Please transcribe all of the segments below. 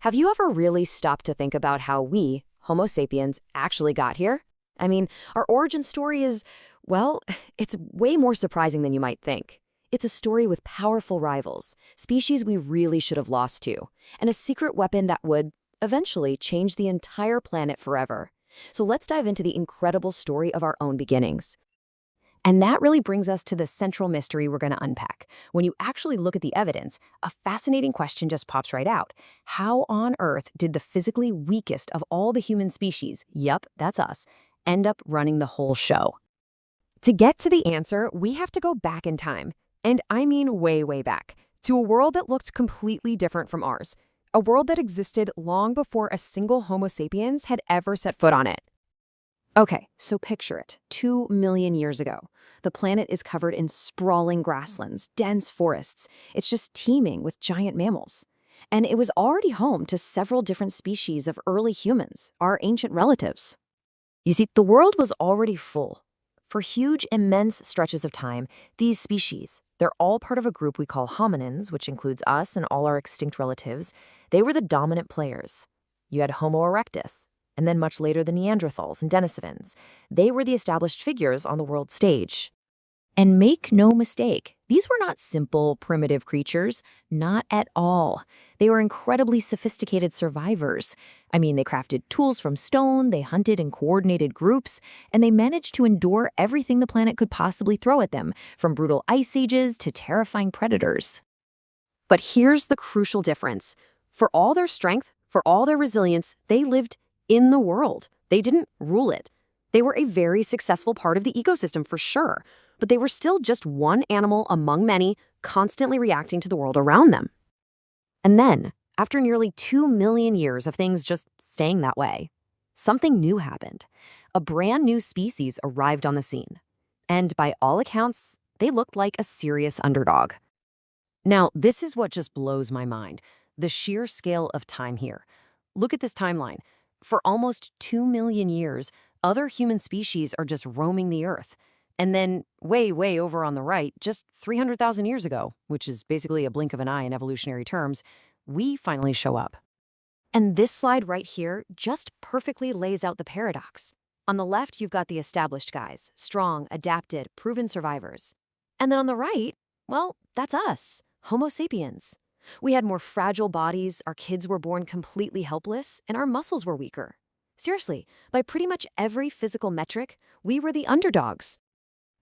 Have you ever really stopped to think about how we, Homo sapiens, actually got here? I mean, our origin story is, well, it's way more surprising than you might think. It's a story with powerful rivals, species we really should have lost to, and a secret weapon that would, eventually, change the entire planet forever. So let's dive into the incredible story of our own beginnings. And that really brings us to the central mystery we're going to unpack. When you actually look at the evidence, a fascinating question just pops right out. How on earth did the physically weakest of all the human species, yup, that's us, end up running the whole show? To get to the answer, we have to go back in time. And I mean way, way back, to a world that looked completely different from ours. A world that existed long before a single Homo sapiens had ever set foot on it. Okay, so picture it. 2 million years ago. The planet is covered in sprawling grasslands, dense forests. It's just teeming with giant mammals. And it was already home to several different species of early humans, our ancient relatives. You see, the world was already full. For huge, immense stretches of time, these species, they're all part of a group we call hominins, which includes us and all our extinct relatives. They were the dominant players. You had Homo erectus, and then much later the Neanderthals and Denisovans. They were the established figures on the world stage. And make no mistake, these were not simple, primitive creatures. Not at all. They were incredibly sophisticated survivors. I mean, they crafted tools from stone, they hunted in coordinated groups, and they managed to endure everything the planet could possibly throw at them, from brutal ice ages to terrifying predators. But here's the crucial difference. For all their strength, for all their resilience, they lived in the world. They didn't rule it. They were a very successful part of the ecosystem for sure, but they were still just one animal among many, constantly reacting to the world around them. And then, after nearly 2 million years of things just staying that way, something new happened. A brand new species arrived on the scene. And by all accounts, they looked like a serious underdog. Now, this is what just blows my mind, the sheer scale of time here. Look at this timeline. For almost 2 million years, other human species are just roaming the Earth. And then, way, way over on the right, just 300,000 years ago, which is basically a blink of an eye in evolutionary terms, we finally show up. And this slide right here just perfectly lays out the paradox. On the left, you've got the established guys, strong, adapted, proven survivors. And then on the right, well, that's us, Homo sapiens. We had more fragile bodies, our kids were born completely helpless, and our muscles were weaker. Seriously, by pretty much every physical metric, we were the underdogs.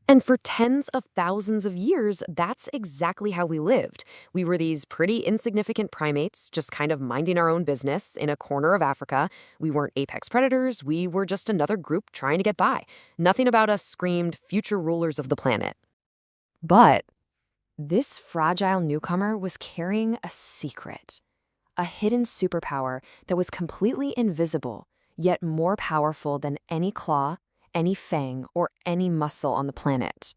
And for tens of thousands of years, that's exactly how we lived. We were these pretty insignificant primates, just kind of minding our own business in a corner of Africa. We weren't apex predators, we were just another group trying to get by. Nothing about us screamed future rulers of the planet. But this fragile newcomer was carrying a secret, a hidden superpower that was completely invisible, yet more powerful than any claw, any fang, or any muscle on the planet.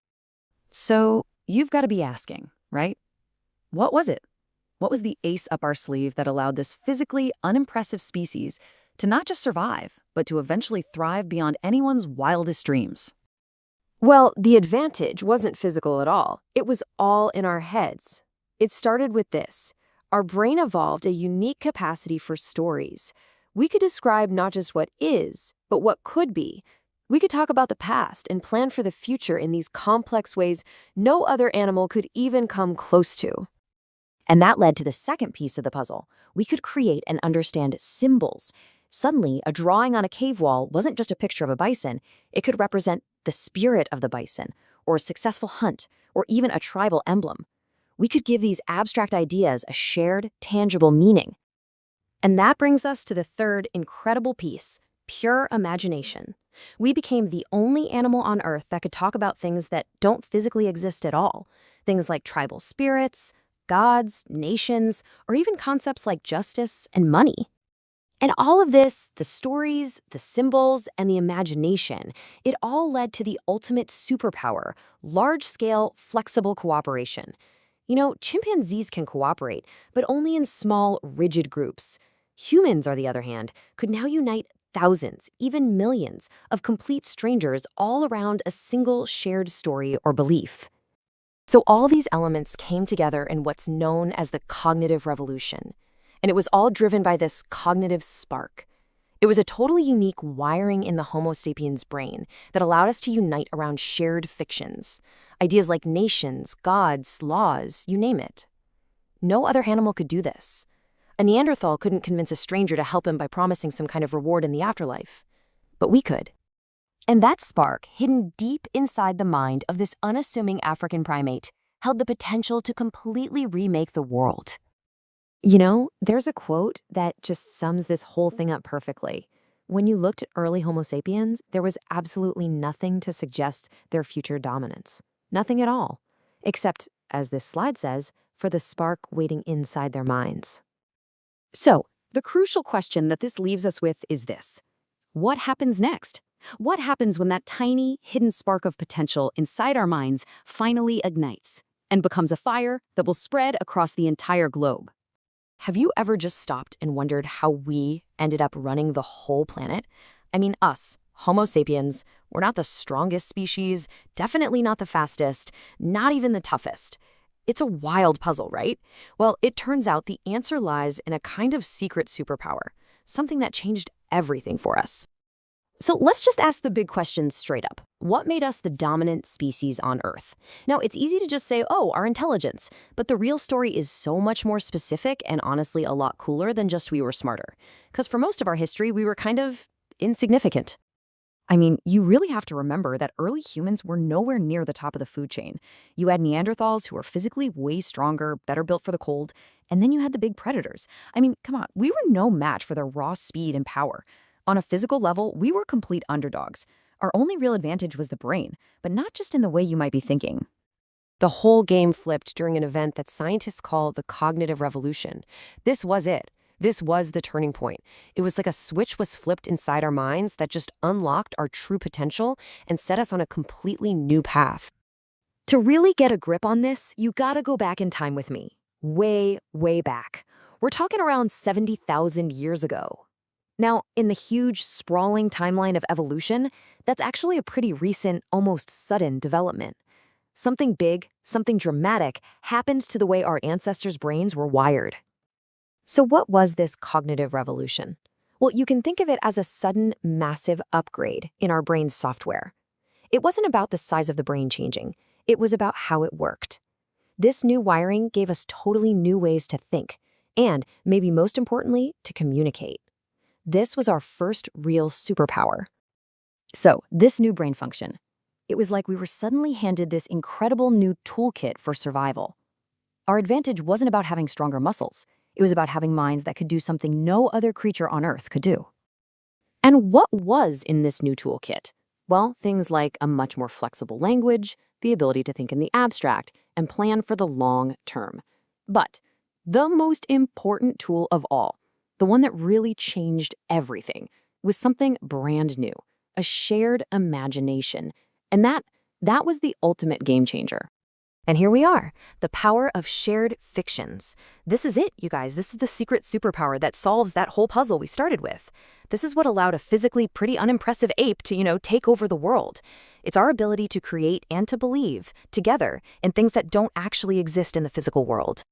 So you've got to be asking, right? What was it? What was the ace up our sleeve that allowed this physically unimpressive species to not just survive, but to eventually thrive beyond anyone's wildest dreams? Well, the advantage wasn't physical at all. It was all in our heads. It started with this. Our brain evolved a unique capacity for stories. We could describe not just what is, but what could be. We could talk about the past and plan for the future in these complex ways no other animal could even come close to. And that led to the second piece of the puzzle. We could create and understand symbols. Suddenly, a drawing on a cave wall wasn't just a picture of a bison. It could represent the spirit of the bison, or a successful hunt, or even a tribal emblem. We could give these abstract ideas a shared, tangible meaning. And that brings us to the third incredible piece, pure imagination. We became the only animal on Earth that could talk about things that don't physically exist at all. Things like tribal spirits, gods, nations, or even concepts like justice and money. And all of this, the stories, the symbols, and the imagination, it all led to the ultimate superpower, large-scale, flexible cooperation. You know, chimpanzees can cooperate, but only in small, rigid groups. Humans, on the other hand, could now unite thousands, even millions, of complete strangers all around a single shared story or belief. So all these elements came together in what's known as the cognitive revolution. And it was all driven by this cognitive spark. It was a totally unique wiring in the Homo sapiens brain that allowed us to unite around shared fictions. Ideas like nations, gods, laws, you name it. No other animal could do this. A Neanderthal couldn't convince a stranger to help him by promising some kind of reward in the afterlife. But we could. And that spark, hidden deep inside the mind of this unassuming African primate, held the potential to completely remake the world. You know, there's a quote that just sums this whole thing up perfectly. When you looked at early Homo sapiens, there was absolutely nothing to suggest their future dominance. Nothing at all. Except, as this slide says, for the spark waiting inside their minds. So, the crucial question that this leaves us with is this. What happens next? What happens when that tiny, hidden spark of potential inside our minds finally ignites and becomes a fire that will spread across the entire globe? Have you ever just stopped and wondered how we ended up running the whole planet? I mean, us, Homo sapiens, we're not the strongest species, definitely not the fastest, not even the toughest. It's a wild puzzle, right? Well, it turns out the answer lies in a kind of secret superpower, something that changed everything for us. So let's just ask the big questions straight up. What made us the dominant species on Earth? Now, it's easy to just say, oh, our intelligence. But the real story is so much more specific and honestly a lot cooler than just we were smarter. Because for most of our history, we were kind of insignificant. I mean, you really have to remember that early humans were nowhere near the top of the food chain. You had Neanderthals who were physically way stronger, better built for the cold, and then you had the big predators. I mean, come on, we were no match for their raw speed and power. On a physical level, we were complete underdogs. Our only real advantage was the brain, but not just in the way you might be thinking. The whole game flipped during an event that scientists call the cognitive revolution. This was it. This was the turning point. It was like a switch was flipped inside our minds that just unlocked our true potential and set us on a completely new path. To really get a grip on this, you gotta go back in time with me. Way, way back. We're talking around 70,000 years ago. Now, in the huge, sprawling timeline of evolution, that's actually a pretty recent, almost sudden development. Something big, something dramatic happened to the way our ancestors' brains were wired. So what was this cognitive revolution? Well, you can think of it as a sudden, massive upgrade in our brain's software. It wasn't about the size of the brain changing. It was about how it worked. This new wiring gave us totally new ways to think, and, maybe most importantly, to communicate. This was our first real superpower. So, this new brain function, it was like we were suddenly handed this incredible new toolkit for survival. Our advantage wasn't about having stronger muscles. It was about having minds that could do something no other creature on Earth could do. And what was in this new toolkit? Well, things like a much more flexible language, the ability to think in the abstract, and plan for the long term. But the most important tool of all, the one that really changed everything, was something brand new, a shared imagination. And that was the ultimate game changer. And here we are, the power of shared fictions. This is it, you guys. This is the secret superpower that solves that whole puzzle we started with. This is what allowed a physically pretty unimpressive ape to, take over the world. It's our ability to create and to believe together in things that don't actually exist in the physical world.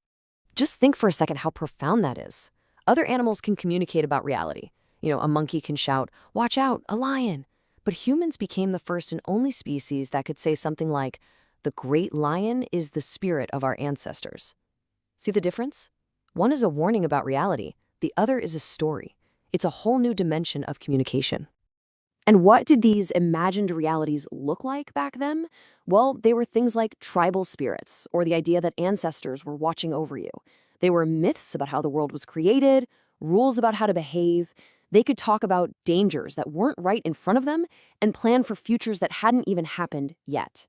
Just think for a second how profound that is. Other animals can communicate about reality. A monkey can shout, "Watch out, a lion." But humans became the first and only species that could say something like, "The great lion is the spirit of our ancestors." See the difference? One is a warning about reality. The other is a story. It's a whole new dimension of communication. And what did these imagined realities look like back then? Well, they were things like tribal spirits, or the idea that ancestors were watching over you. They were myths about how the world was created, rules about how to behave. They could talk about dangers that weren't right in front of them and plan for futures that hadn't even happened yet.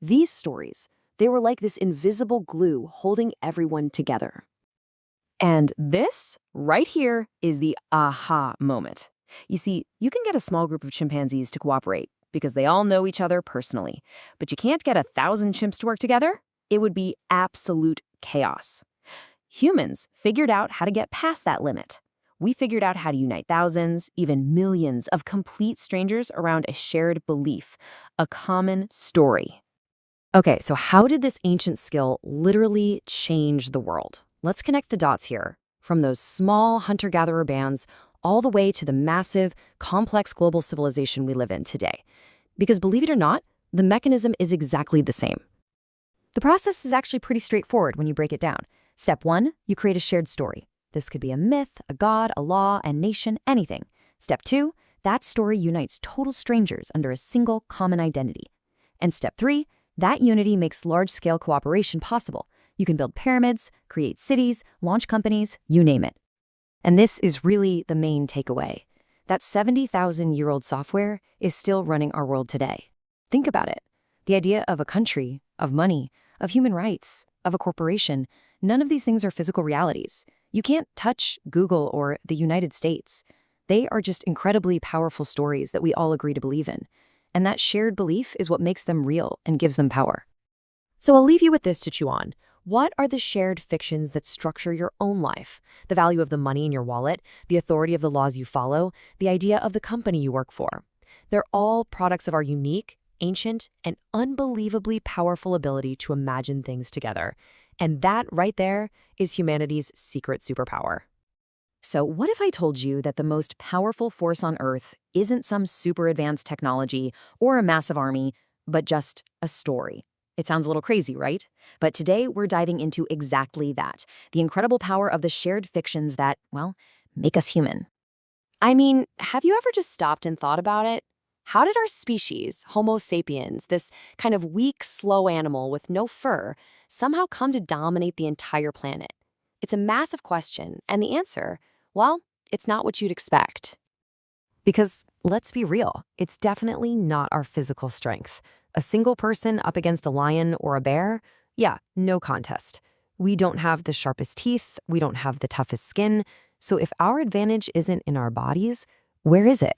These stories, they were like this invisible glue holding everyone together. And this, right here, is the aha moment. You see, you can get a small group of chimpanzees to cooperate because they all know each other personally. But you can't get 1,000 chimps to work together. It would be absolute chaos. Humans figured out how to get past that limit. We figured out how to unite thousands, even millions of complete strangers around a shared belief, a common story. Okay, so how did this ancient skill literally change the world? Let's connect the dots here. from those small hunter-gatherer bands all the way to the massive, complex global civilization we live in today. Because believe it or not, the mechanism is exactly the same. The process is actually pretty straightforward when you break it down. Step 1, you create a shared story. This could be a myth, a god, a law, a nation, anything. Step 2, that story unites total strangers under a single common identity. And step 3, that unity makes large-scale cooperation possible. You can build pyramids, create cities, launch companies, you name it. And this is really the main takeaway. That 70,000-year-old software is still running our world today. Think about it. The idea of a country, of money, of human rights, of a corporation, none of these things are physical realities. You can't touch Google or the United States. They are just incredibly powerful stories that we all agree to believe in. And that shared belief is what makes them real and gives them power. So I'll leave you with this to chew on. What are the shared fictions that structure your own life? The value of the money in your wallet, the authority of the laws you follow, the idea of the company you work for. They're all products of our unique, ancient, and unbelievably powerful ability to imagine things together. And that right there is humanity's secret superpower. So what if I told you that the most powerful force on Earth isn't some super advanced technology or a massive army, but just a story? It sounds a little crazy, right? But today we're diving into exactly that, the incredible power of the shared fictions that, well, make us human. I mean, have you ever just stopped and thought about it? How did our species, Homo sapiens, this kind of weak, slow animal with no fur, somehow come to dominate the entire planet? It's a massive question, and the answer, well, it's not what you'd expect. Because, let's be real, it's definitely not our physical strength. A single person up against a lion or a bear? Yeah, no contest. We don't have the sharpest teeth, we don't have the toughest skin, so if our advantage isn't in our bodies, where is it?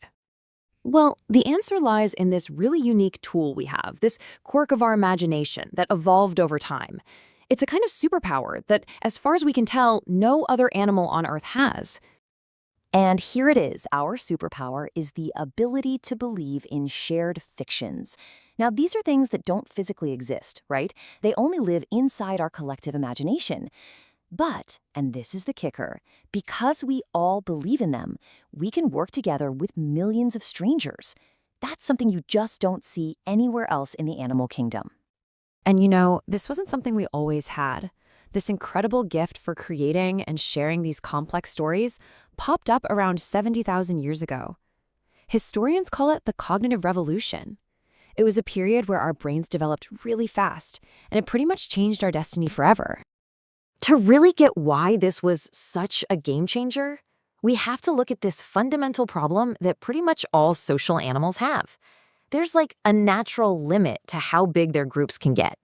Well, the answer lies in this really unique tool we have, this quirk of our imagination that evolved over time. It's a kind of superpower that, as far as we can tell, no other animal on Earth has. And here it is, our superpower is the ability to believe in shared fictions. Now, these are things that don't physically exist, right? They only live inside our collective imagination. But, and this is the kicker, because we all believe in them, we can work together with millions of strangers. That's something you just don't see anywhere else in the animal kingdom. And you know, this wasn't something we always had. This incredible gift for creating and sharing these complex stories popped up around 70,000 years ago. Historians call it the cognitive revolution. It was a period where our brains developed really fast, and it pretty much changed our destiny forever. To really get why this was such a game changer, we have to look at this fundamental problem that pretty much all social animals have. There's like a natural limit to how big their groups can get.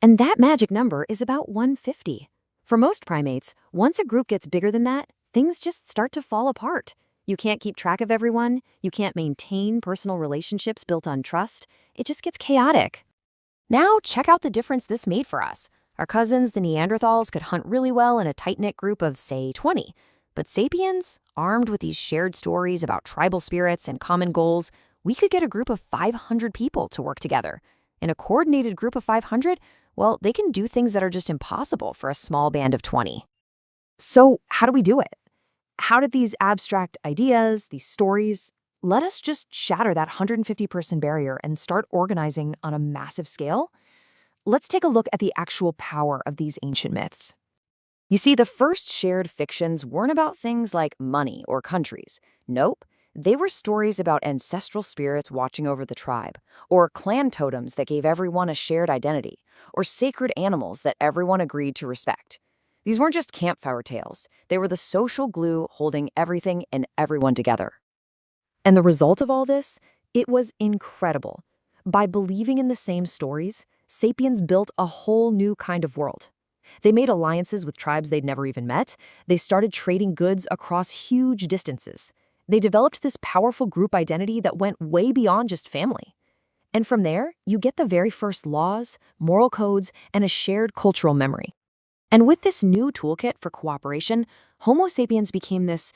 And that magic number is about 150. For most primates, once a group gets bigger than that, things just start to fall apart. You can't keep track of everyone, you can't maintain personal relationships built on trust. It just gets chaotic. Now check out the difference this made for us. Our cousins, the Neanderthals, could hunt really well in a tight-knit group of, say, 20. But sapiens, armed with these shared stories about tribal spirits and common goals, we could get a group of 500 people to work together. In a coordinated group of 500, well, they can do things that are just impossible for a small band of 20. So how do we do it? How did these abstract ideas, these stories, let us just shatter that 150-person barrier and start organizing on a massive scale? Let's take a look at the actual power of these ancient myths. You see, the first shared fictions weren't about things like money or countries. Nope, they were stories about ancestral spirits watching over the tribe, or clan totems that gave everyone a shared identity, or sacred animals that everyone agreed to respect. These weren't just campfire tales. They were the social glue holding everything and everyone together. And the result of all this? It was incredible. By believing in the same stories, sapiens built a whole new kind of world. They made alliances with tribes they'd never even met. They started trading goods across huge distances. They developed this powerful group identity that went way beyond just family. And from there, you get the very first laws, moral codes, and a shared cultural memory. And with this new toolkit for cooperation, Homo sapiens became this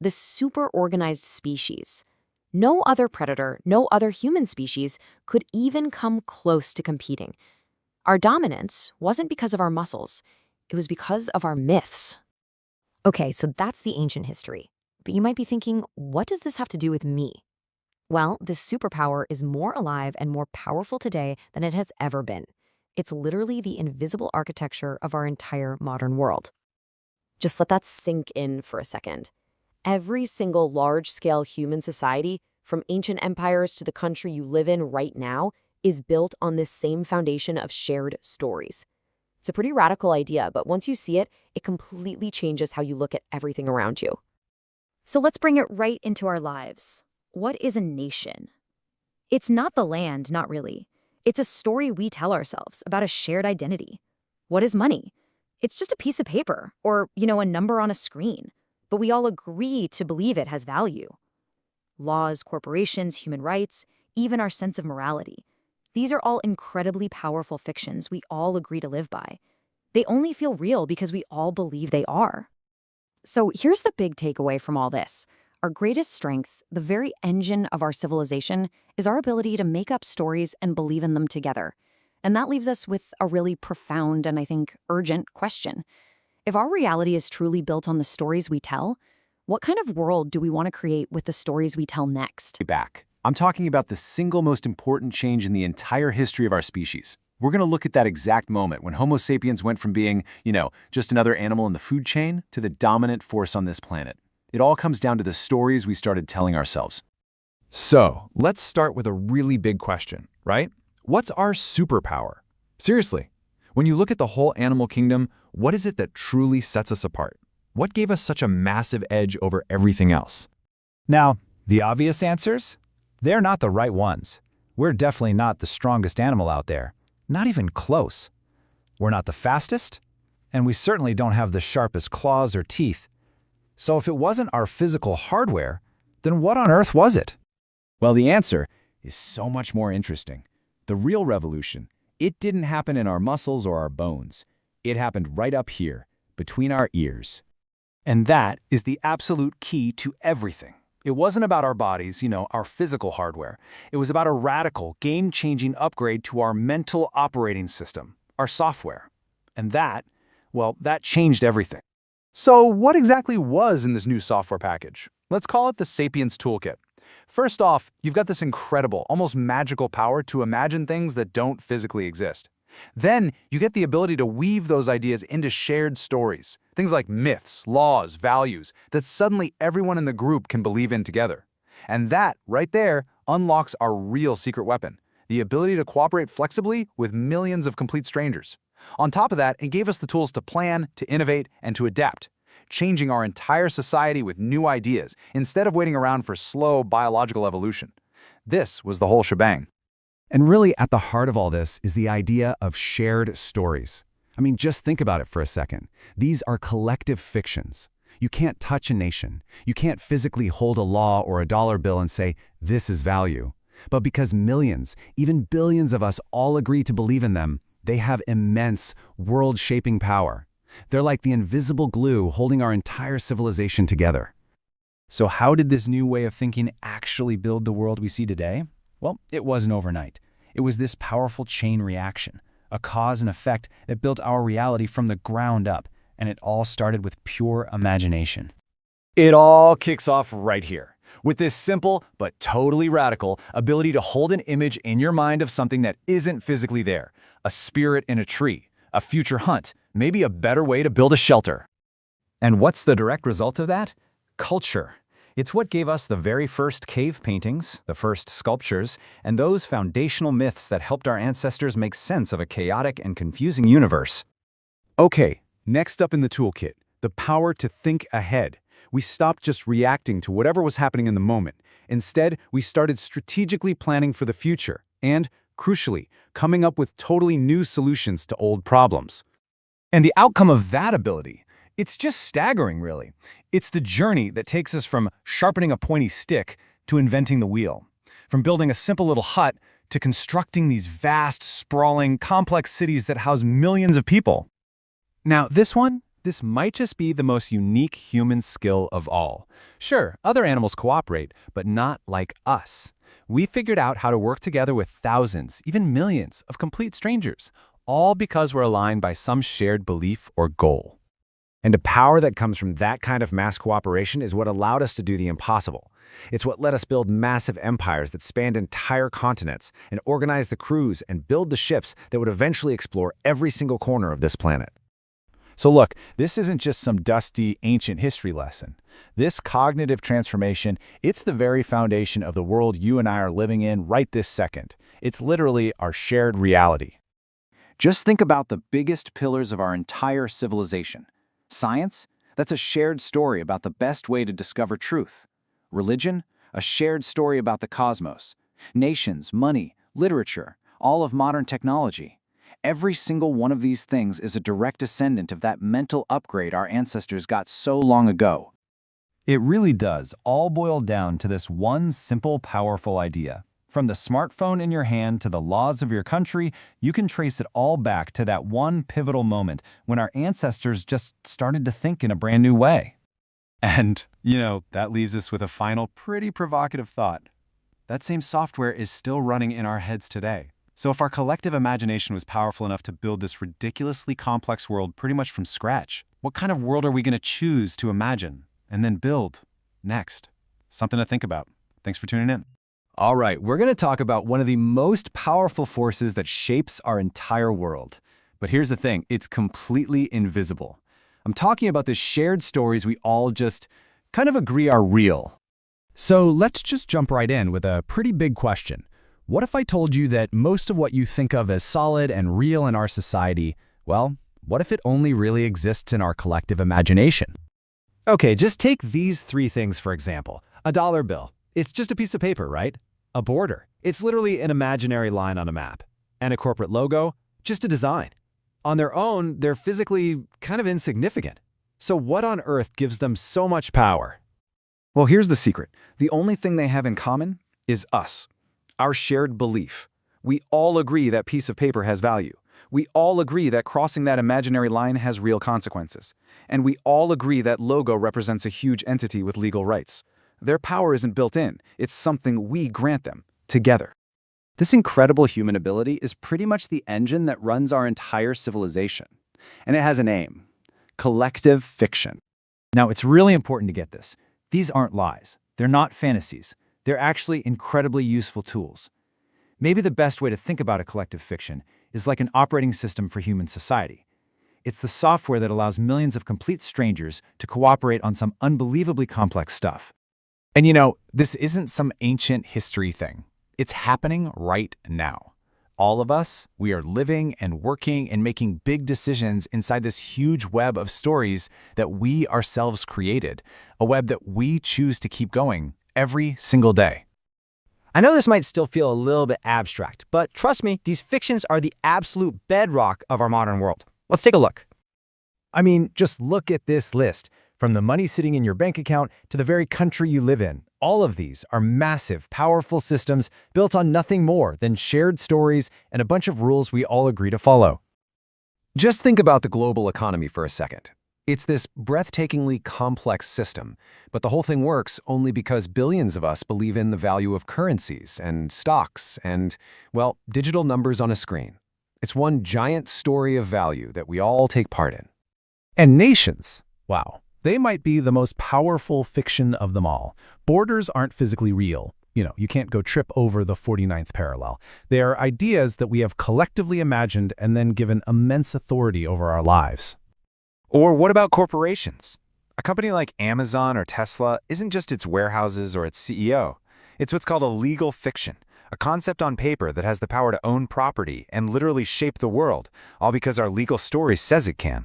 super organized species. No other predator, no other human species could even come close to competing. Our dominance wasn't because of our muscles, it was because of our myths. Okay, so that's the ancient history. But you might be thinking, what does this have to do with me? Well, this superpower is more alive and more powerful today than it has ever been. It's literally the invisible architecture of our entire modern world. Just let that sink in for a second. Every single large-scale human society, from ancient empires to the country you live in right now, is built on this same foundation of shared stories. It's a pretty radical idea, but once you see it, it completely changes how you look at everything around you. So let's bring it right into our lives. What is a nation? It's not the land, not really. It's a story we tell ourselves about a shared identity. What is money? It's just a piece of paper or, a number on a screen, but we all agree to believe it has value. Laws, corporations, human rights, even our sense of morality. These are all incredibly powerful fictions we all agree to live by. They only feel real because we all believe they are. So here's the big takeaway from all this. Our greatest strength, the very engine of our civilization, is our ability to make up stories and believe in them together. And that leaves us with a really profound and I think urgent question. If our reality is truly built on the stories we tell, what kind of world do we want to create with the stories we tell next? Back. I'm talking about the single most important change in the entire history of our species. We're going to look at that exact moment when Homo sapiens went from being, just another animal in the food chain to the dominant force on this planet. It all comes down to the stories we started telling ourselves. So, let's start with a really big question, right? What's our superpower? Seriously, when you look at the whole animal kingdom, what is it that truly sets us apart? What gave us such a massive edge over everything else? Now, the obvious answers? They're not the right ones. We're definitely not the strongest animal out there. Not even close. We're not the fastest, and we certainly don't have the sharpest claws or teeth. So if it wasn't our physical hardware, then what on earth was it? Well, the answer is so much more interesting. The real revolution, it didn't happen in our muscles or our bones. It happened right up here, between our ears. And that is the absolute key to everything. It wasn't about our bodies, our physical hardware. It was about a radical, game-changing upgrade to our mental operating system, our software. And that changed everything. So what exactly was in this new software package? Let's call it the Sapiens Toolkit. First off, you've got this incredible, almost magical power to imagine things that don't physically exist. Then you get the ability to weave those ideas into shared stories, things like myths, laws, values, that suddenly everyone in the group can believe in together. And that, right there, unlocks our real secret weapon, the ability to cooperate flexibly with millions of complete strangers. On top of that, it gave us the tools to plan, to innovate, and to adapt, changing our entire society with new ideas instead of waiting around for slow biological evolution. This was the whole shebang. And really at the heart of all this is the idea of shared stories. I mean, just think about it for a second. These are collective fictions. You can't touch a nation. You can't physically hold a law or a dollar bill and say, this is value. But because millions, even billions of us all agree to believe in them, they have immense, world-shaping power. They're like the invisible glue holding our entire civilization together. So how did this new way of thinking actually build the world we see today? Well, it wasn't overnight. It was this powerful chain reaction, a cause and effect that built our reality from the ground up, and it all started with pure imagination. It all kicks off right here, with this simple but totally radical ability to hold an image in your mind of something that isn't physically there, a spirit in a tree, a future hunt, maybe a better way to build a shelter. And what's the direct result of that? Culture. It's what gave us the very first cave paintings, the first sculptures, and those foundational myths that helped our ancestors make sense of a chaotic and confusing universe. Okay, next up in the toolkit, the power to think ahead. We stopped just reacting to whatever was happening in the moment. Instead, we started strategically planning for the future and, crucially, coming up with totally new solutions to old problems. And the outcome of that ability, it's just staggering, really. It's the journey that takes us from sharpening a pointy stick to inventing the wheel, from building a simple little hut to constructing these vast, sprawling, complex cities that house millions of people. Now, this might just be the most unique human skill of all. Sure, other animals cooperate, but not like us. We figured out how to work together with thousands, even millions, of complete strangers, all because we're aligned by some shared belief or goal. And the power that comes from that kind of mass cooperation is what allowed us to do the impossible. It's what let us build massive empires that spanned entire continents and organize the crews and build the ships that would eventually explore every single corner of this planet. So look, this isn't just some dusty, ancient history lesson. This cognitive transformation, it's the very foundation of the world you and I are living in right this second. It's literally our shared reality. Just think about the biggest pillars of our entire civilization. Science? That's a shared story about the best way to discover truth. Religion? A shared story about the cosmos. Nations, money, literature, all of modern technology. Every single one of these things is a direct descendant of that mental upgrade our ancestors got so long ago. It really does all boil down to this one simple, powerful idea. From the smartphone in your hand to the laws of your country, you can trace it all back to that one pivotal moment when our ancestors just started to think in a brand new way. And, that leaves us with a final pretty provocative thought. That same software is still running in our heads today. So if our collective imagination was powerful enough to build this ridiculously complex world pretty much from scratch, what kind of world are we going to choose to imagine and then build next? Something to think about. Thanks for tuning in. All right, we're going to talk about one of the most powerful forces that shapes our entire world. But here's the thing, it's completely invisible. I'm talking about the shared stories we all just kind of agree are real. So let's just jump right in with a pretty big question. What if I told you that most of what you think of as solid and real in our society, well, what if it only really exists in our collective imagination? Okay, just take these three things for example. A dollar bill. It's just a piece of paper, right? A border. It's literally an imaginary line on a map. And a corporate logo? Just a design. On their own, they're physically kind of insignificant. So what on earth gives them so much power? Well, here's the secret. The only thing they have in common is us. Our shared belief. We all agree that piece of paper has value. We all agree that crossing that imaginary line has real consequences. And we all agree that logo represents a huge entity with legal rights. Their power isn't built in. It's something we grant them, together. This incredible human ability is pretty much the engine that runs our entire civilization. And it has a name: collective fiction. Now, it's really important to get this. These aren't lies. They're not fantasies. They're actually incredibly useful tools. Maybe the best way to think about a collective fiction is like an operating system for human society. It's the software that allows millions of complete strangers to cooperate on some unbelievably complex stuff. And this isn't some ancient history thing. It's happening right now. All of us, we are living and working and making big decisions inside this huge web of stories that we ourselves created, a web that we choose to keep going every single day. I know this might still feel a little bit abstract, but trust me, these fictions are the absolute bedrock of our modern world. Let's take a look. I mean, just look at this list. From the money sitting in your bank account to the very country you live in, all of these are massive, powerful systems built on nothing more than shared stories and a bunch of rules we all agree to follow. Just think about the global economy for a second. It's this breathtakingly complex system, but the whole thing works only because billions of us believe in the value of currencies and stocks and, well, digital numbers on a screen. It's one giant story of value that we all take part in. And nations, wow, they might be the most powerful fiction of them all. Borders aren't physically real. You can't go trip over the 49th parallel. They are ideas that we have collectively imagined and then given immense authority over our lives. Or what about corporations? A company like Amazon or Tesla isn't just its warehouses or its CEO. It's what's called a legal fiction, a concept on paper that has the power to own property and literally shape the world, all because our legal story says it can.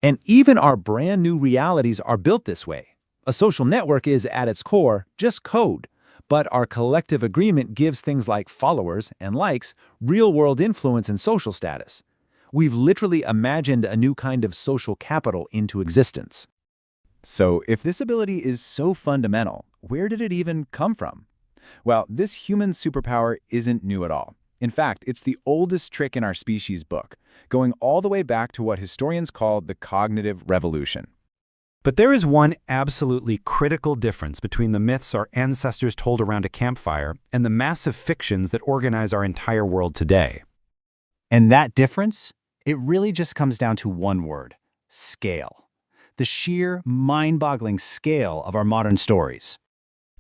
And even our brand new realities are built this way. A social network is, at its core, just code. But our collective agreement gives things like followers and likes real-world influence and social status. We've literally imagined a new kind of social capital into existence. So if this ability is so fundamental, where did it even come from? Well, this human superpower isn't new at all. In fact, it's the oldest trick in our species book, going all the way back to what historians call the cognitive revolution. But there is one absolutely critical difference between the myths our ancestors told around a campfire and the massive fictions that organize our entire world today. And that difference? It really just comes down to one word: scale. the sheer, mind-boggling scale of our modern stories.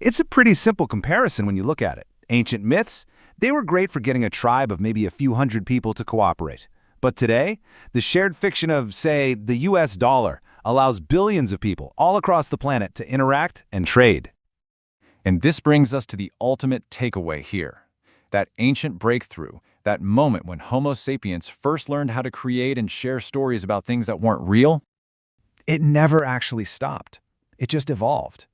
It's a pretty simple comparison when you look at it. Ancient myths, they were great for getting a tribe of maybe a few hundred people to cooperate. But today, the shared fiction of, say, the US dollar allows billions of people all across the planet to interact and trade. And this brings us to the ultimate takeaway here. That ancient breakthrough, that moment when Homo sapiens first learned how to create and share stories about things that weren't real, It never actually stopped. It just evolved.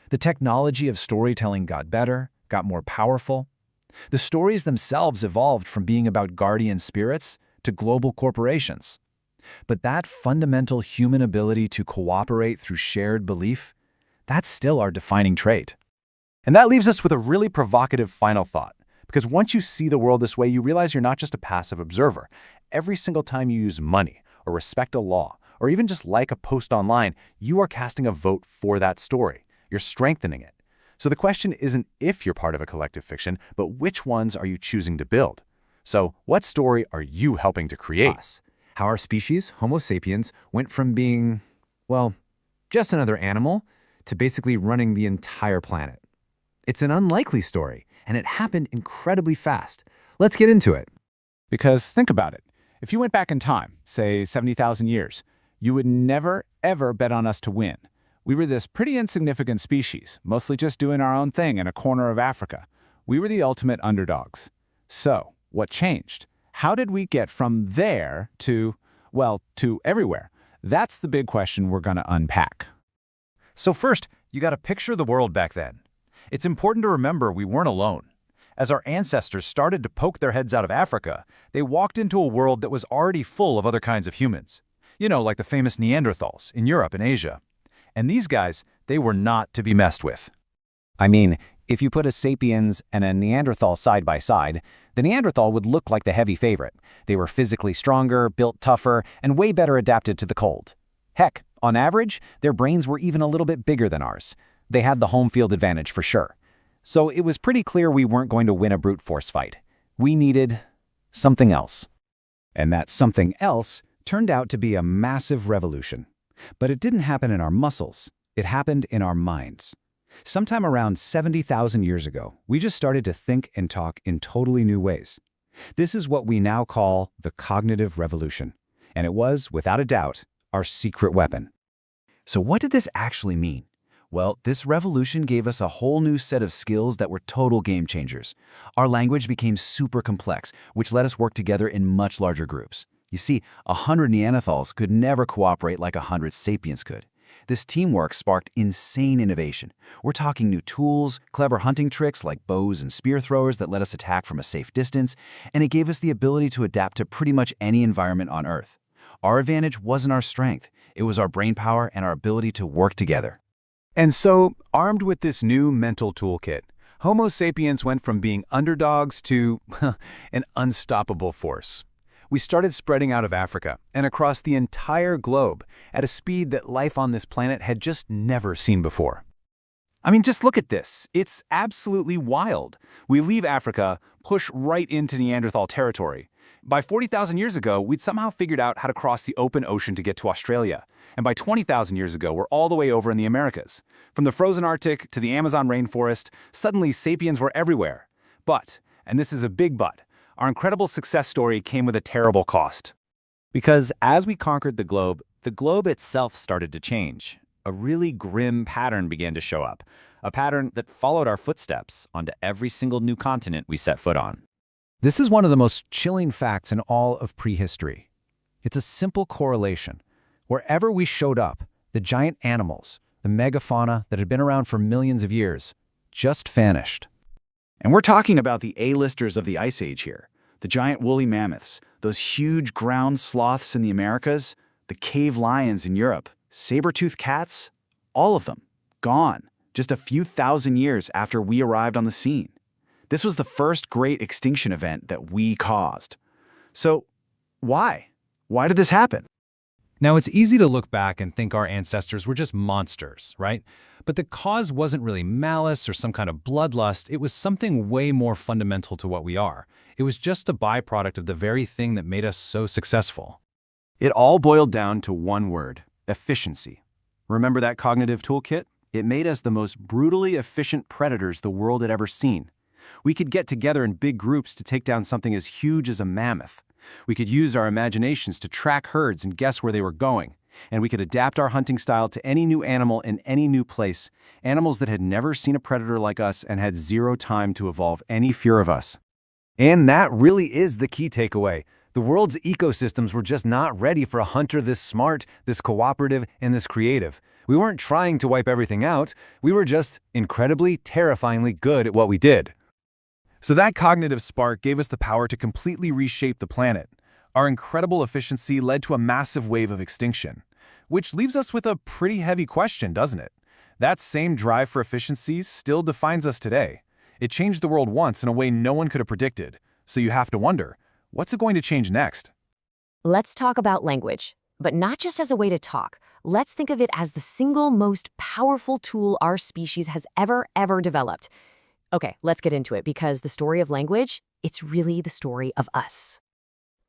The technology of storytelling got better, got more powerful. The stories themselves evolved from being about guardian spirits to global corporations. But that fundamental human ability to cooperate through shared belief, that's still our defining trait. And that leaves us with a really provocative final thought. Because once you see the world this way, you realize you're not just a passive observer. Every single time you use money, or respect a law, or even just like a post online, you are casting a vote for that story. You're strengthening it. So the question isn't if you're part of a collective fiction, but which ones are you choosing to build? So what story are you helping to create? Us. How our species, Homo sapiens, went from being, well, just another animal to basically running the entire planet. It's an unlikely story, and it happened incredibly fast. Let's get into it. Because think about it. If you went back in time, say 70,000 years, you would never, ever bet on us to win. We were this pretty insignificant species, mostly just doing our own thing in a corner of Africa. We were the ultimate underdogs. So, what changed? How did we get from there to, well, to everywhere? That's the big question we're going to unpack. So first, you got to picture the world back then. It's important to remember we weren't alone. As our ancestors started to poke their heads out of Africa, they walked into a world that was already full of other kinds of humans. You know, like the famous Neanderthals in Europe and Asia. And these guys, they were not to be messed with. I mean, if you put a Sapiens and a Neanderthal side by side, the Neanderthal would look like the heavy favorite. They were physically stronger, built tougher, and way better adapted to the cold. Heck, on average, their brains were even a little bit bigger than ours. They had the home field advantage for sure. So it was pretty clear we weren't going to win a brute force fight. We needed something else. And that something else turned out to be a massive revolution. But it didn't happen in our muscles. It happened in our minds. Sometime around 70,000 years ago, we just started to think and talk in totally new ways. This is what we now call the cognitive revolution. And it was, without a doubt, our secret weapon. So what did this actually mean? Well, this revolution gave us a whole new set of skills that were total game changers. Our language became super complex, which let us work together in much larger groups. You see, 100 Neanderthals could never cooperate like 100 Sapiens could. This teamwork sparked insane innovation. We're talking new tools, clever hunting tricks like bows and spear throwers that let us attack from a safe distance, and it gave us the ability to adapt to pretty much any environment on Earth. Our advantage wasn't our strength. It was our brainpower and our ability to work together. And so, armed with this new mental toolkit, Homo sapiens went from being underdogs to an unstoppable force. We started spreading out of Africa and across the entire globe at a speed that life on this planet had just never seen before. I mean, just look at this. It's absolutely wild. We leave Africa, push right into Neanderthal territory. By 40,000 years ago, we'd somehow figured out how to cross the open ocean to get to Australia. And by 20,000 years ago, we're all the way over in the Americas. From the frozen Arctic to the Amazon rainforest, suddenly sapiens were everywhere. But, and this is a big but, our incredible success story came with a terrible cost. Because as we conquered the globe itself started to change. A really grim pattern began to show up. A pattern that followed our footsteps onto every single new continent we set foot on. This is one of the most chilling facts in all of prehistory. It's a simple correlation. Wherever we showed up, the giant animals, the megafauna that had been around for millions of years, just vanished. And we're talking about the A-listers of the Ice Age here. The giant woolly mammoths, those huge ground sloths in the Americas, the cave lions in Europe, saber-toothed cats, all of them, gone, just a few thousand years after we arrived on the scene. This was the first great extinction event that we caused. So, why? Why did this happen? Now, it's easy to look back and think our ancestors were just monsters, right? But the cause wasn't really malice or some kind of bloodlust. It was something way more fundamental to what we are. It was just a byproduct of the very thing that made us so successful. It all boiled down to one word: efficiency. Remember that cognitive toolkit? It made us the most brutally efficient predators the world had ever seen. We could get together in big groups to take down something as huge as a mammoth. We could use our imaginations to track herds and guess where they were going. And we could adapt our hunting style to any new animal in any new place, animals that had never seen a predator like us and had zero time to evolve any fear of us. And that really is the key takeaway. The world's ecosystems were just not ready for a hunter this smart, this cooperative, and this creative. We weren't trying to wipe everything out. We were just incredibly, terrifyingly good at what we did. So that cognitive spark gave us the power to completely reshape the planet. Our incredible efficiency led to a massive wave of extinction. Which leaves us with a pretty heavy question, doesn't it? That same drive for efficiency still defines us today. It changed the world once in a way no one could have predicted. So you have to wonder, what's it going to change next? Let's talk about language, but not just as a way to talk. Let's think of it as the single most powerful tool our species has ever developed. Okay, let's get into it because the story of language, it's really the story of us.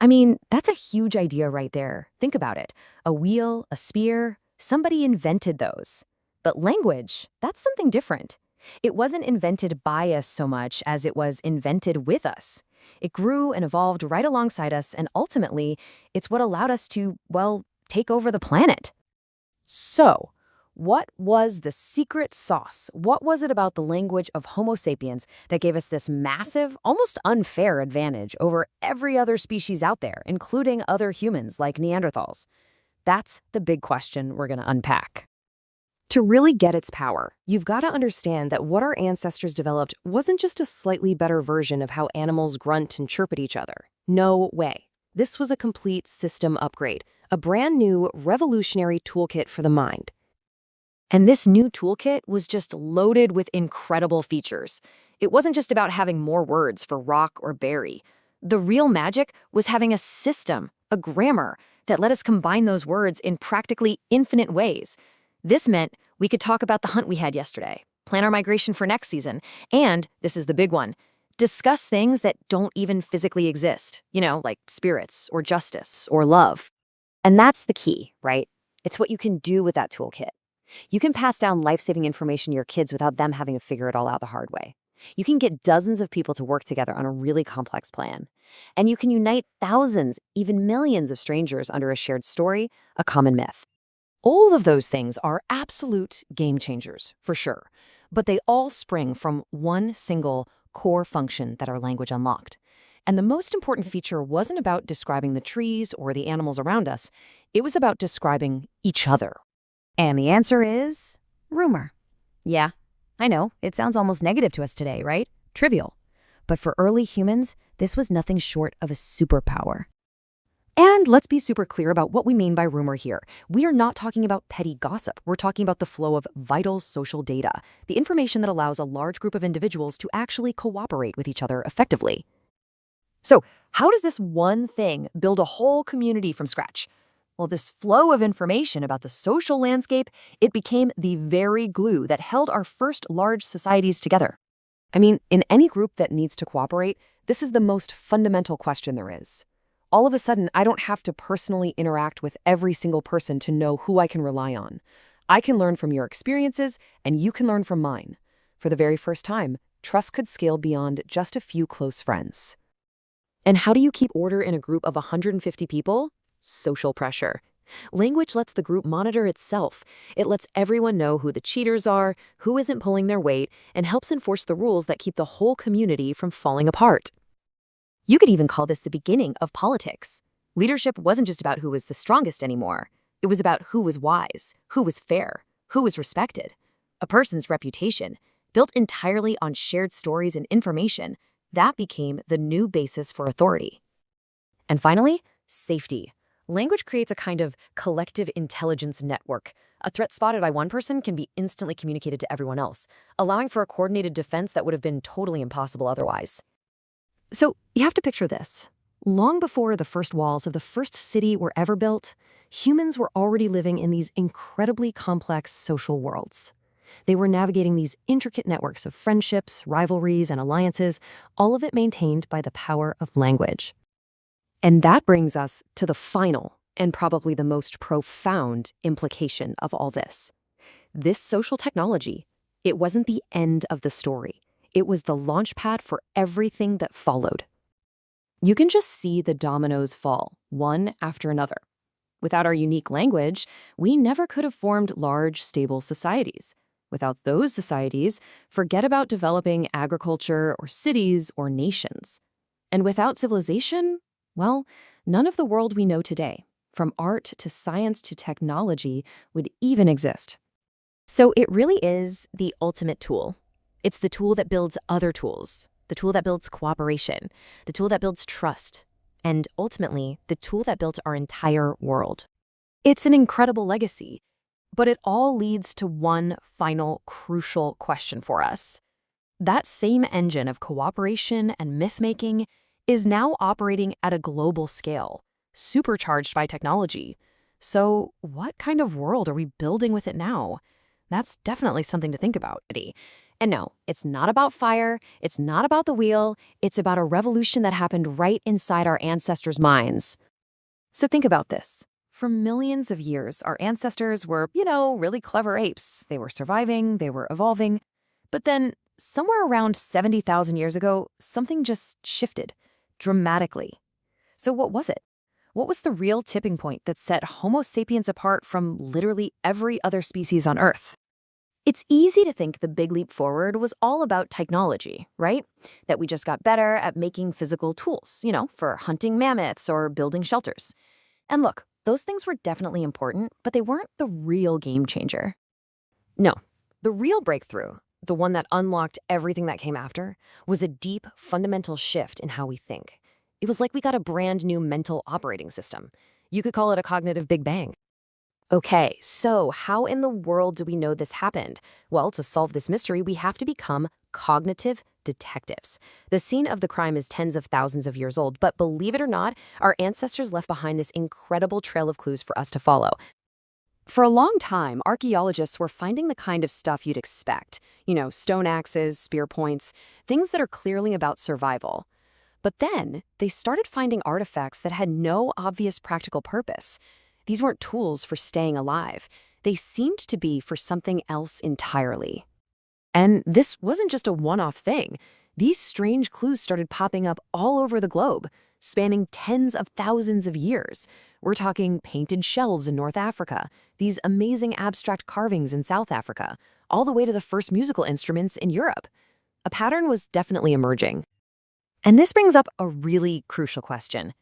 I mean, that's a huge idea right there. Think about it. A wheel, a spear, somebody invented those. But language, that's something different. It wasn't invented by us so much as it was invented with us. It grew and evolved right alongside us, and ultimately, it's what allowed us to, well, take over the planet. So, what was the secret sauce? What was it about the language of Homo sapiens that gave us this massive, almost unfair advantage over every other species out there, including other humans like Neanderthals? That's the big question we're going to unpack. To really get its power, you've got to understand that what our ancestors developed wasn't just a slightly better version of how animals grunt and chirp at each other. No way. This was a complete system upgrade, a brand new, revolutionary toolkit for the mind. And this new toolkit was just loaded with incredible features. It wasn't just about having more words for rock or berry. The real magic was having a system, a grammar, that let us combine those words in practically infinite ways. This meant we could talk about the hunt we had yesterday, plan our migration for next season, and, this is the big one, discuss things that don't even physically exist, like spirits or justice or love. And that's the key, right? It's what you can do with that toolkit. You can pass down life-saving information to your kids without them having to figure it all out the hard way. You can get dozens of people to work together on a really complex plan. And you can unite thousands, even millions of strangers under a shared story, a common myth. All of those things are absolute game changers, for sure. But they all spring from one single core function that our language unlocked. And the most important feature wasn't about describing the trees or the animals around us. It was about describing each other. And the answer is rumor. Yeah, I know, it sounds almost negative to us today, right? Trivial. But for early humans, this was nothing short of a superpower. And let's be super clear about what we mean by rumor here. We are not talking about petty gossip. We're talking about the flow of vital social data, the information that allows a large group of individuals to actually cooperate with each other effectively. So, how does this one thing build a whole community from scratch? Well, this flow of information about the social landscape, it became the very glue that held our first large societies together. I mean, in any group that needs to cooperate, this is the most fundamental question there is. All of a sudden, I don't have to personally interact with every single person to know who I can rely on. I can learn from your experiences, and you can learn from mine. For the very first time, trust could scale beyond just a few close friends. And how do you keep order in a group of 150 people? Social pressure. Language lets the group monitor itself. It lets everyone know who the cheaters are, who isn't pulling their weight, and helps enforce the rules that keep the whole community from falling apart. You could even call this the beginning of politics. Leadership wasn't just about who was the strongest anymore. It was about who was wise, who was fair, who was respected. A person's reputation, built entirely on shared stories and information, that became the new basis for authority. And finally, safety. Language creates a kind of collective intelligence network. A threat spotted by one person can be instantly communicated to everyone else, allowing for a coordinated defense that would have been totally impossible otherwise. So you have to picture this. Long before the first walls of the first city were ever built, humans were already living in these incredibly complex social worlds. They were navigating these intricate networks of friendships, rivalries, and alliances, all of it maintained by the power of language. And that brings us to the final and probably the most profound implication of all this. This social technology, it wasn't the end of the story. It was the launchpad for everything that followed. You can just see the dominoes fall, one after another. Without our unique language, we never could have formed large, stable societies. Without those societies, forget about developing agriculture or cities or nations. And without civilization, well, none of the world we know today, from art to science to technology, would even exist. So it really is the ultimate tool. It's the tool that builds other tools, the tool that builds cooperation, the tool that builds trust, and ultimately, the tool that built our entire world. It's an incredible legacy, but it all leads to one final crucial question for us. That same engine of cooperation and myth-making is now operating at a global scale, supercharged by technology. So what kind of world are we building with it now? That's definitely something to think about. And no, it's not about fire, it's not about the wheel, it's about a revolution that happened right inside our ancestors' minds. So think about this. For millions of years, our ancestors were, really clever apes. They were surviving, they were evolving. But then, somewhere around 70,000 years ago, something just shifted, dramatically. So what was it? What was the real tipping point that set Homo sapiens apart from literally every other species on Earth? It's easy to think the big leap forward was all about technology, right? That we just got better at making physical tools, for hunting mammoths or building shelters. And look, those things were definitely important, but they weren't the real game changer. No, the real breakthrough, the one that unlocked everything that came after, was a deep, fundamental shift in how we think. It was like we got a brand new mental operating system. You could call it a cognitive Big Bang. Okay, so how in the world do we know this happened? Well, to solve this mystery, we have to become cognitive detectives. The scene of the crime is tens of thousands of years old, but believe it or not, our ancestors left behind this incredible trail of clues for us to follow. For a long time, archaeologists were finding the kind of stuff you'd expect. Stone axes, spear points, things that are clearly about survival. But then, they started finding artifacts that had no obvious practical purpose. These weren't tools for staying alive. They seemed to be for something else entirely. And this wasn't just a one-off thing. These strange clues started popping up all over the globe, spanning tens of thousands of years. We're talking painted shells in North Africa, these amazing abstract carvings in South Africa, all the way to the first musical instruments in Europe. A pattern was definitely emerging. And this brings up a really crucial question.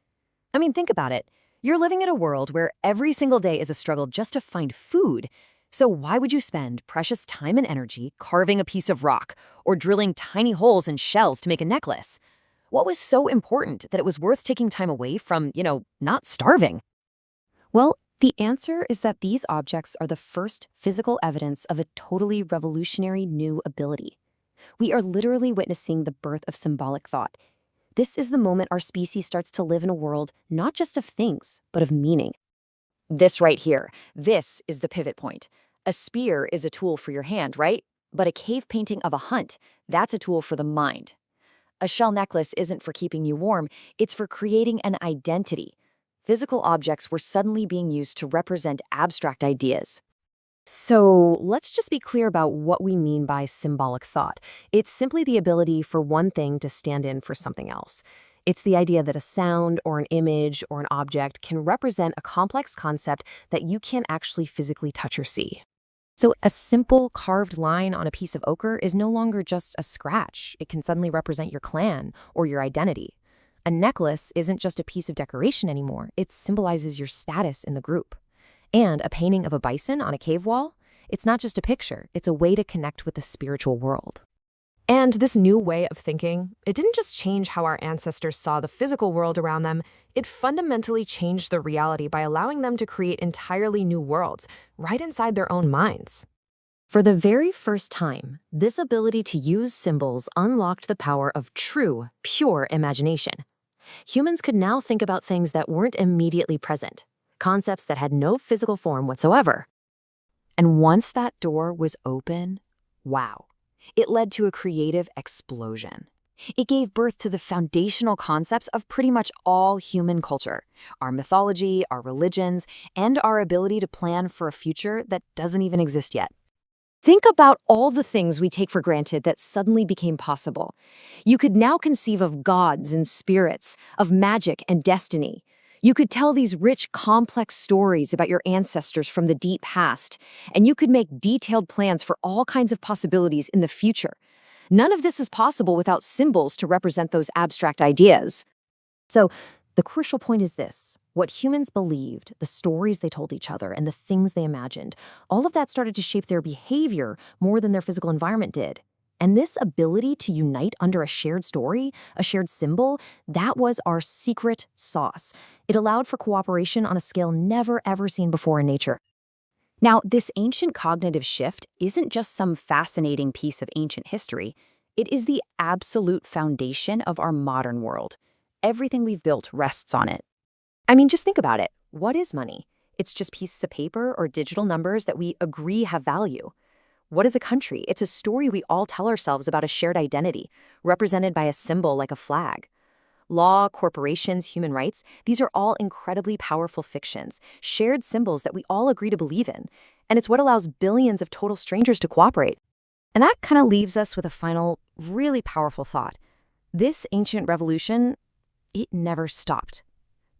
Think about it. You're living in a world where every single day is a struggle just to find food. So why would you spend precious time and energy carving a piece of rock or drilling tiny holes in shells to make a necklace? What was so important that it was worth taking time away from, not starving? Well, the answer is that these objects are the first physical evidence of a totally revolutionary new ability. We are literally witnessing the birth of symbolic thought. This is the moment our species starts to live in a world not just of things, but of meaning. This right here, this is the pivot point. A spear is a tool for your hand, right? But a cave painting of a hunt, that's a tool for the mind. A shell necklace isn't for keeping you warm, it's for creating an identity. Physical objects were suddenly being used to represent abstract ideas. So let's just be clear about what we mean by symbolic thought. It's simply the ability for one thing to stand in for something else. It's the idea that a sound or an image or an object can represent a complex concept that you can't actually physically touch or see. So a simple carved line on a piece of ochre is no longer just a scratch. It can suddenly represent your clan or your identity. A necklace isn't just a piece of decoration anymore. It symbolizes your status in the group. And a painting of a bison on a cave wall, it's not just a picture, it's a way to connect with the spiritual world. And this new way of thinking, it didn't just change how our ancestors saw the physical world around them, it fundamentally changed the reality by allowing them to create entirely new worlds right inside their own minds. For the very first time, this ability to use symbols unlocked the power of true, pure imagination. Humans could now think about things that weren't immediately present, concepts that had no physical form whatsoever. And once that door was open, wow, it led to a creative explosion. It gave birth to the foundational concepts of pretty much all human culture, our mythology, our religions, and our ability to plan for a future that doesn't even exist yet. Think about all the things we take for granted that suddenly became possible. You could now conceive of gods and spirits, of magic and destiny. You could tell these rich, complex stories about your ancestors from the deep past, and you could make detailed plans for all kinds of possibilities in the future. None of this is possible without symbols to represent those abstract ideas. So, the crucial point is this. What humans believed, the stories they told each other, and the things they imagined, all of that started to shape their behavior more than their physical environment did. And this ability to unite under a shared story, a shared symbol, that was our secret sauce. It allowed for cooperation on a scale never ever seen before in nature. Now, this ancient cognitive shift isn't just some fascinating piece of ancient history. It is the absolute foundation of our modern world. Everything we've built rests on it. I mean, just think about it. What is money? It's just pieces of paper or digital numbers that we agree have value. What is a country? It's a story we all tell ourselves about a shared identity, represented by a symbol like a flag. Law, corporations, human rights, these are all incredibly powerful fictions, shared symbols that we all agree to believe in. And it's what allows billions of total strangers to cooperate. And that kind of leaves us with a final, really powerful thought. This ancient revolution, it never stopped.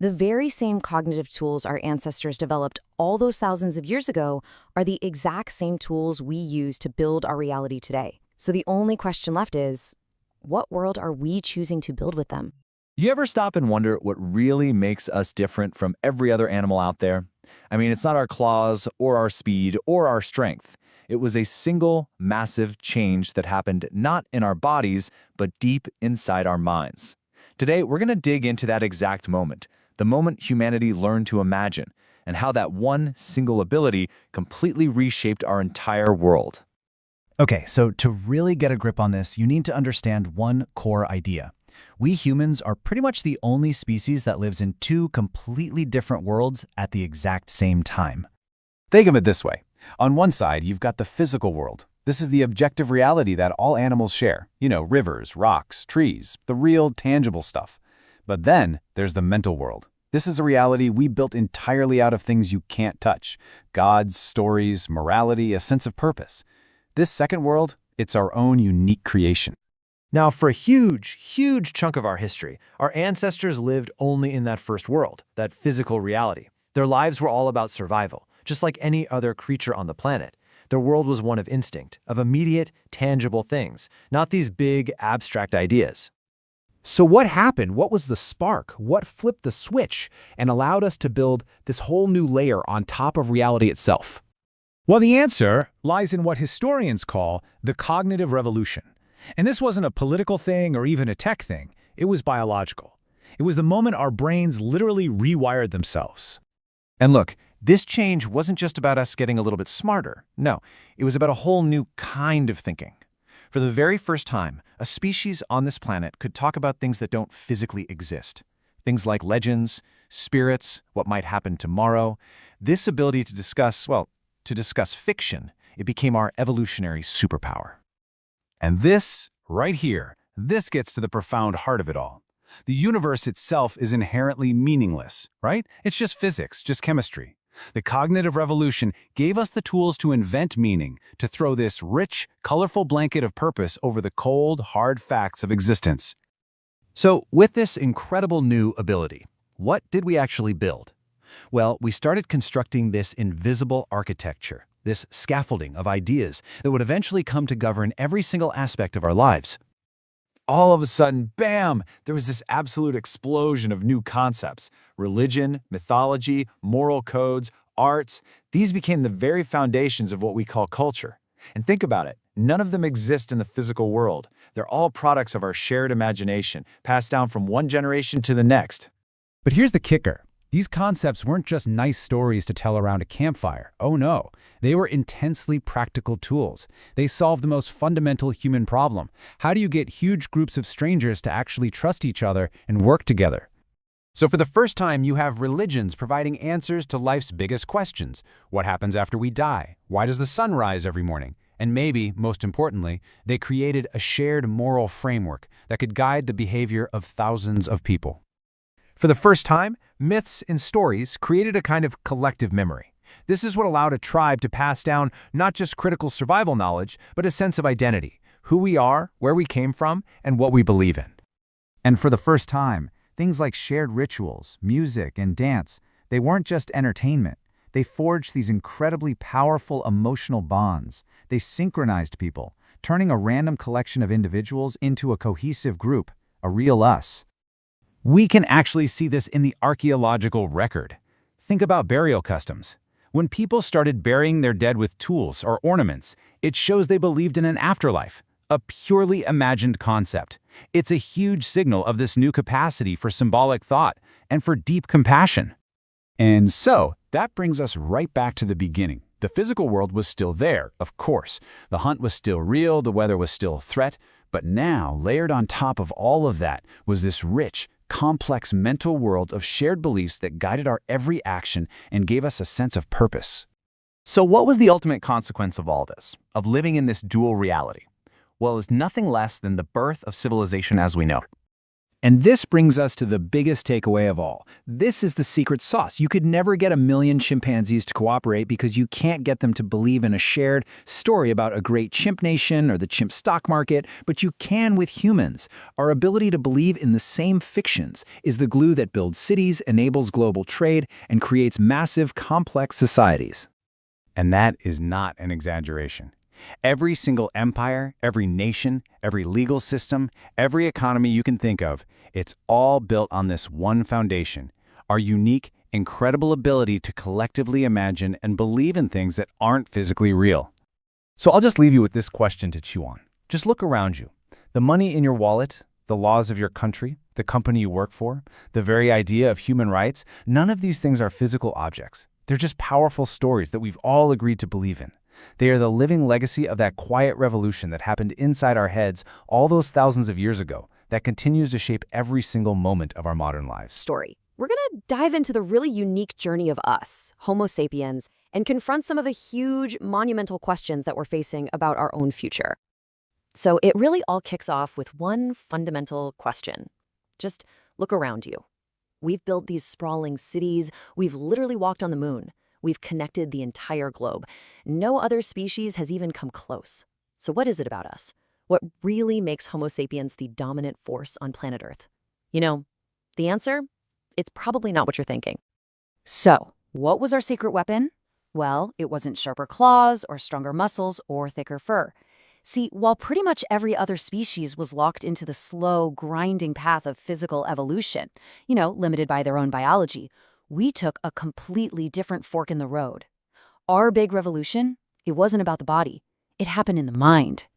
The very same cognitive tools our ancestors developed all those thousands of years ago are the exact same tools we use to build our reality today. So the only question left is, what world are we choosing to build with them? You ever stop and wonder what really makes us different from every other animal out there? I mean, it's not our claws or our speed or our strength. It was a single, massive change that happened not in our bodies, but deep inside our minds. Today, we're going to dig into that exact moment, the moment humanity learned to imagine, and how that one single ability completely reshaped our entire world. Okay, so to really get a grip on this, you need to understand one core idea. We humans are pretty much the only species that lives in two completely different worlds at the exact same time. Think of it this way. On one side, you've got the physical world. This is the objective reality that all animals share. You know, rivers, rocks, trees, the real, tangible stuff. But then there's the mental world. This is a reality we built entirely out of things you can't touch. Gods, stories, morality, a sense of purpose. This second world, it's our own unique creation. Now, for a huge, huge chunk of our history, our ancestors lived only in that first world, that physical reality. Their lives were all about survival, just like any other creature on the planet. Their world was one of instinct, of immediate, tangible things, not these big, abstract ideas. So what happened? What was the spark? What flipped the switch and allowed us to build this whole new layer on top of reality itself? Well, the answer lies in what historians call the cognitive revolution. And this wasn't a political thing or even a tech thing. It was biological. It was the moment our brains literally rewired themselves. And look, this change wasn't just about us getting a little bit smarter. No, it was about a whole new kind of thinking. For the very first time, a species on this planet could talk about things that don't physically exist. Things like legends, spirits, what might happen tomorrow. This ability to discuss fiction, it became our evolutionary superpower. And this, right here, this gets to the profound heart of it all. The universe itself is inherently meaningless, right? It's just physics, just chemistry. The cognitive revolution gave us the tools to invent meaning, to throw this rich, colorful blanket of purpose over the cold, hard facts of existence. So, with this incredible new ability, what did we actually build? Well, we started constructing this invisible architecture, this scaffolding of ideas that would eventually come to govern every single aspect of our lives. All of a sudden, bam, there was this absolute explosion of new concepts. Religion, mythology, moral codes, arts, these became the very foundations of what we call culture. And think about it, none of them exist in the physical world. They're all products of our shared imagination, passed down from one generation to the next. But here's the kicker. These concepts weren't just nice stories to tell around a campfire. Oh no, they were intensely practical tools. They solved the most fundamental human problem. How do you get huge groups of strangers to actually trust each other and work together? So for the first time, you have religions providing answers to life's biggest questions. What happens after we die? Why does the sun rise every morning? And maybe, most importantly, they created a shared moral framework that could guide the behavior of thousands of people. For the first time, myths and stories created a kind of collective memory. This is what allowed a tribe to pass down not just critical survival knowledge, but a sense of identity, who we are, where we came from, and what we believe in. And for the first time, things like shared rituals, music, and dance, they weren't just entertainment. They forged these incredibly powerful emotional bonds. They synchronized people, turning a random collection of individuals into a cohesive group, a real us. We can actually see this in the archaeological record. Think about burial customs. When people started burying their dead with tools or ornaments, it shows they believed in an afterlife, a purely imagined concept. It's a huge signal of this new capacity for symbolic thought and for deep compassion. And so, that brings us right back to the beginning. The physical world was still there, of course. The hunt was still real, the weather was still a threat, but now, layered on top of all of that, was this rich, complex mental world of shared beliefs that guided our every action and gave us a sense of purpose. So what was the ultimate consequence of all this, of living in this dual reality? Well, it was nothing less than the birth of civilization as we know. And this brings us to the biggest takeaway of all. This is the secret sauce. You could never get 1,000,000 chimpanzees to cooperate because you can't get them to believe in a shared story about a great chimp nation or the chimp stock market, but you can with humans. Our ability to believe in the same fictions is the glue that builds cities, enables global trade, and creates massive, complex societies. And that is not an exaggeration. Every single empire, every nation, every legal system, every economy you can think of, it's all built on this one foundation, our unique, incredible ability to collectively imagine and believe in things that aren't physically real. So I'll just leave you with this question to chew on. Just look around you. The money in your wallet, the laws of your country, the company you work for, the very idea of human rights, none of these things are physical objects. They're just powerful stories that we've all agreed to believe in. They are the living legacy of that quiet revolution that happened inside our heads all those thousands of years ago that continues to shape every single moment of our modern lives. Story. We're going to dive into the really unique journey of us, Homo sapiens, and confront some of the huge, monumental questions that we're facing about our own future. So it really all kicks off with one fundamental question. Just look around you. We've built these sprawling cities. We've literally walked on the moon. We've connected the entire globe. No other species has even come close. So what is it about us? What really makes Homo sapiens the dominant force on planet Earth? You know, the answer? It's probably not what you're thinking. So, what was our secret weapon? Well, it wasn't sharper claws or stronger muscles or thicker fur. See, while pretty much every other species was locked into the slow, grinding path of physical evolution, limited by their own biology, we took a completely different fork in the road. Our big revolution, it wasn't about the body. It happened in the mind.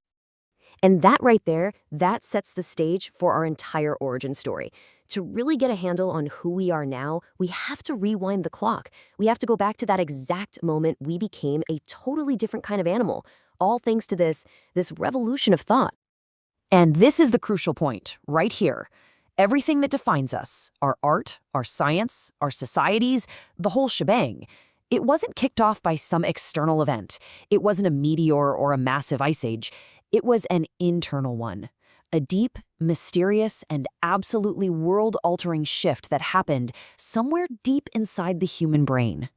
And that right there, that sets the stage for our entire origin story. To really get a handle on who we are now, we have to rewind the clock. We have to go back to that exact moment we became a totally different kind of animal, all thanks to this revolution of thought. And this is the crucial point, right here. Everything that defines us, our art, our science, our societies, the whole shebang, it wasn't kicked off by some external event. It wasn't a meteor or a massive ice age. It was an internal one. A deep, mysterious, and absolutely world-altering shift that happened somewhere deep inside the human brain.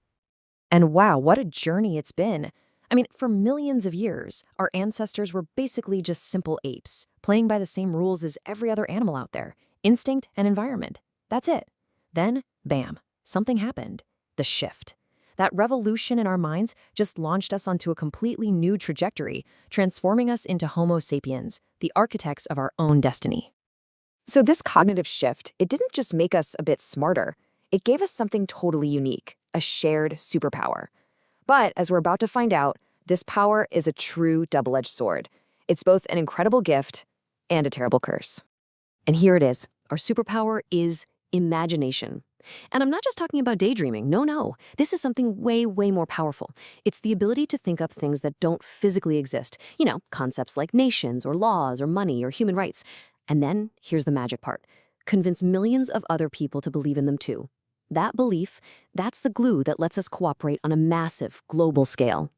And wow, what a journey it's been. I mean, for millions of years, our ancestors were basically just simple apes, playing by the same rules as every other animal out there. Instinct and environment. That's it. Then, bam, something happened. The shift. That revolution in our minds just launched us onto a completely new trajectory, transforming us into Homo sapiens, the architects of our own destiny. So this cognitive shift, it didn't just make us a bit smarter. It gave us something totally unique, a shared superpower. But as we're about to find out, this power is a true double-edged sword. It's both an incredible gift and a terrible curse. And here it is. Our superpower is imagination. And I'm not just talking about daydreaming. No. This is something way, way more powerful. It's the ability to think up things that don't physically exist. Concepts like nations or laws or money or human rights. And then, here's the magic part. Convince millions of other people to believe in them too. That belief, that's the glue that lets us cooperate on a massive global scale.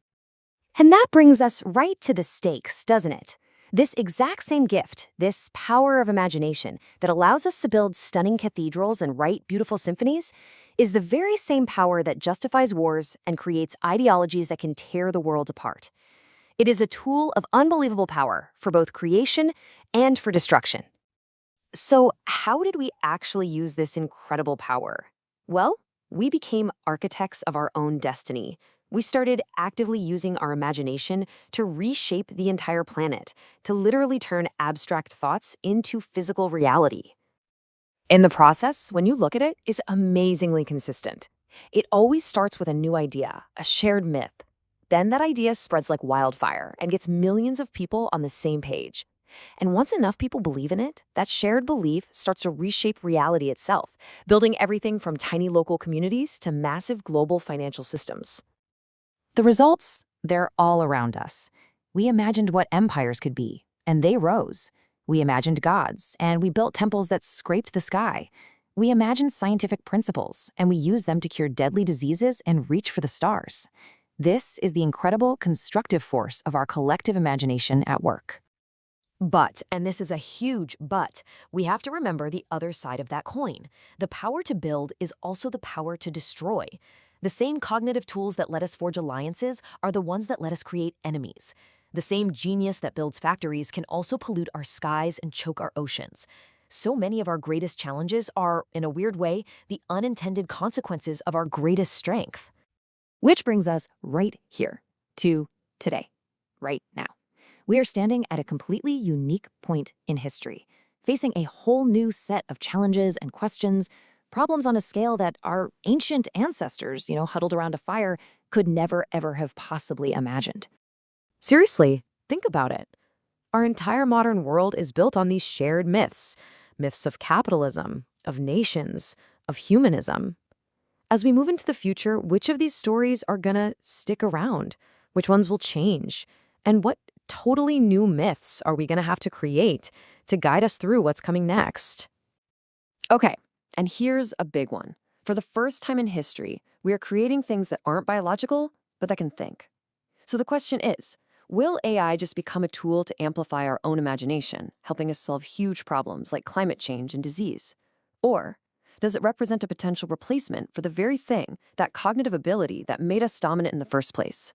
And that brings us right to the stakes, doesn't it? This exact same gift, this power of imagination that allows us to build stunning cathedrals and write beautiful symphonies, is the very same power that justifies wars and creates ideologies that can tear the world apart. It is a tool of unbelievable power for both creation and for destruction. So, how did we actually use this incredible power? Well, we became architects of our own destiny. We started actively using our imagination to reshape the entire planet, to literally turn abstract thoughts into physical reality. In the process, when you look at it, is amazingly consistent. It always starts with a new idea, a shared myth. Then that idea spreads like wildfire and gets millions of people on the same page. And once enough people believe in it, that shared belief starts to reshape reality itself, building everything from tiny local communities to massive global financial systems. The results, they're all around us. We imagined what empires could be, and they rose. We imagined gods, and we built temples that scraped the sky. We imagined scientific principles, and we used them to cure deadly diseases and reach for the stars. This is the incredible constructive force of our collective imagination at work. But, and this is a huge but, we have to remember the other side of that coin. The power to build is also the power to destroy. The same cognitive tools that let us forge alliances are the ones that let us create enemies. The same genius that builds factories can also pollute our skies and choke our oceans. So many of our greatest challenges are, in a weird way, the unintended consequences of our greatest strength. Which brings us right here, to today, right now. We are standing at a completely unique point in history, facing a whole new set of challenges and questions, problems on a scale that our ancient ancestors, huddled around a fire, could never ever have possibly imagined. Seriously, think about it. Our entire modern world is built on these shared myths. Myths of capitalism, of nations, of humanism. As we move into the future, which of these stories are gonna stick around? Which ones will change? And what totally new myths are we gonna have to create to guide us through what's coming next? Okay, and here's a big one. For the first time in history, we are creating things that aren't biological, but that can think. So the question is, will AI just become a tool to amplify our own imagination, helping us solve huge problems like climate change and disease? Or does it represent a potential replacement for the very thing, that cognitive ability that made us dominant in the first place?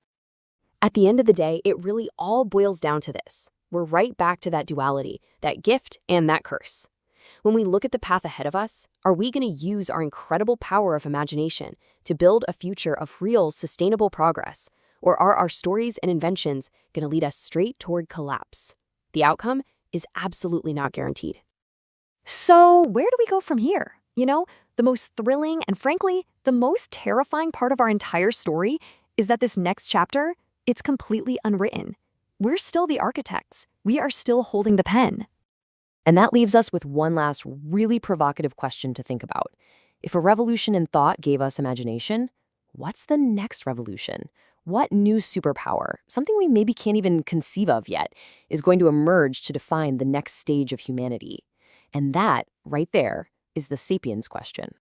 At the end of the day, it really all boils down to this. We're right back to that duality, that gift and that curse. When we look at the path ahead of us, are we going to use our incredible power of imagination to build a future of real, sustainable progress? Or are our stories and inventions going to lead us straight toward collapse? The outcome is absolutely not guaranteed. So, where do we go from here? The most thrilling and frankly, the most terrifying part of our entire story is that this next chapter, it's completely unwritten. We're still the architects. We are still holding the pen. And that leaves us with one last really provocative question to think about. If a revolution in thought gave us imagination, what's the next revolution? What new superpower, something we maybe can't even conceive of yet, is going to emerge to define the next stage of humanity? And that, right there, is the Sapiens question.